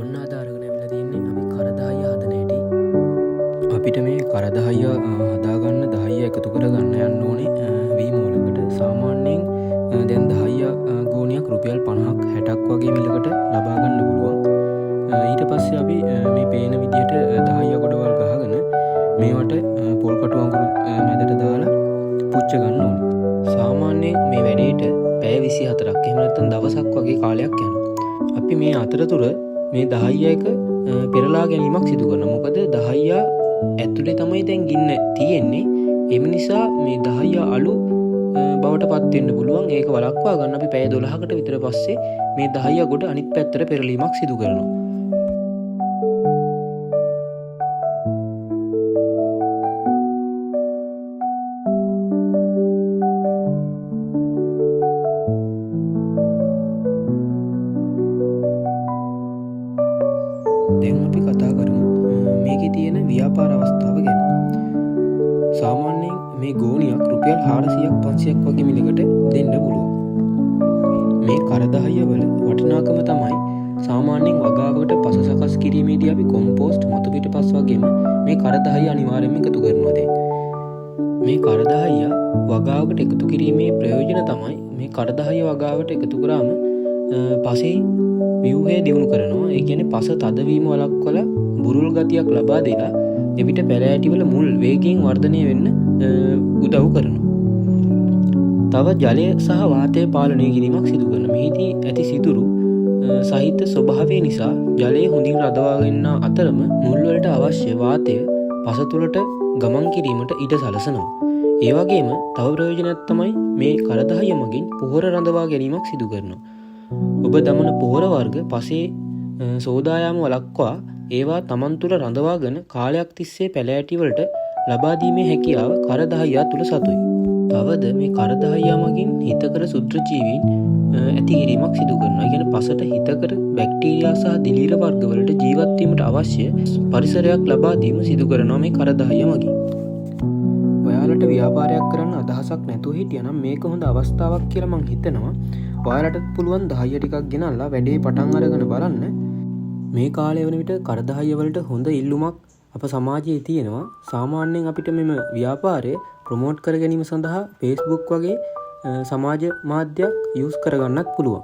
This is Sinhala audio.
ඔන්න අද අරගෙන ඇවිල්ලා තියෙන්නේ අපි කරදහය හදන හැටි. අපිට මේ කරදහය හදාගන්න දහය එකතු කරගන්න යන්න ඕනේ වී මූලකට. සාමාන්‍යයෙන් දැන් දහය ගෝණයක් රුපියල් 50ක් 60ක් වගේ මිලකට ලබා ගන්න පුළුවන්. ඊට පස්සේ අපි මේ පේන විදිහට දහය ගොඩවල් ගහගෙන මේවට පොල් කටු අඟුරු මැදට දාලා පුච්ච ගන්න ඕනේ. සාමාන්‍යයෙන් මේ වැඩේට පැය 24ක් එහෙම නැත්නම් දවසක් වගේ කාලයක් යනවා. අපි මේ අතරතුර මේ දහය එක පෙරලා ගැනීමක් සිදු කරනවා. මොකද දහය ඇතුලේ තමයි දැන් ගින්න තියෙන්නේ. ඒ නිසා මේ දහය අලු බවට පත් වෙන්න පුළුවන්. ඒක වළක්වා ගන්න අපි පැය 12කට විතර පස්සේ මේ දහය ගොඩ අනිත් පැත්තට පෙරලීමක් සිදු කරනවා. දැන් අපි කතා කරමු මේකේ තියෙන ව්‍යාපාර අවස්ථාව ගැන. සාමාන්‍යයෙන් මේ ගෝණියක් රුපියල් 400ක් 500ක් වගේ මිලකට දෙන්න පුළුවන්. මේ කරදහය වල වටිනාකම තමයි සාමාන්‍යයෙන් වගාවකට පස සකස් කිරීමේදී අපි කොම්පෝස්ට් මතු පිටපස් වගේම මේ කරදහය අනිවාර්යයෙන්ම එකතු කරනවා. දැන් මේ කරදහය වගාවකට එකතු කිරීමේ ප්‍රයෝජන තමයි මේ කරදහය වගාවට එකතු කරාම පසේ ව්‍යුහය දියුණු කරනවා. ඒ කියන්නේ පස තදවීම වළක්වලා බුරුල් ගතියක් ලබා දෙලා එවිට පැලෑටිවල මුල් වේගයෙන් වර්ධනය වෙන්න උදව් කරනවා. තව ජලය සහ වාතය පාලනය කිරීමක් සිදු කරනවා. මෙහිදී ඇති සිදුරු සහිත ස්වභාවය නිසා ජලය හොඳින් රඳවා ගන්න අතරම මුල් වලට අවශ්‍ය වාතය පස තුළට ගමන් කිරීමට ඉඩ සලසනවා. ඒ වගේම තව ප්‍රයෝජනයක් තමයි මේ කරදහය මගින් පොහොර රඳවා ගැනීමක් සිදු කරනවා. ඔබ දමන පොහොර වර්ග පසේ සෝදායාම වළක්වා ඒවා තමන් තුළ රඳවාගෙන කාලයක් තිස්සේ පැලෑටි වලට ලබා දීමේ හැකියාව කරදහය තුළ සතුයි. තවද මේ කරදහය මගින් හිතකර සුත්‍රජීවීන් ඇති කිරීමක් සිදු කරනවා. ඒ කියන්නේ පසට හිතකර බැක්ටීරියා සහ දිලීර වර්ග වලට ජීවත් වීමට අවශ්‍ය පරිසරයක් ලබා දීම සිදු කරනවා මේ කරදහය මගින්. ඔයාලට ව්‍යාපාරයක් කරන්න අදහසක් නැතුව හිටියනම් මේක හොඳ අවස්ථාවක් කියලා මං හිතනවා. ඔයාලට පුළුවන් දහය ටිකක් ගෙනල්ලා වැඩේ පටන් අරගෙන බලන්න. මේ කාලය වන විට කරදහය වලට හොඳ ඉල්ලුමක් අප සමාජයේ තියෙනවා. සාමාන්‍යයෙන් අපිට මෙම ව්‍යාපාරය ප්‍රොමෝට් කර ගැනීම සඳහා Facebook වගේ සමාජ මාධ්‍යයක් යූස් කරගන්නත් පුළුවන්.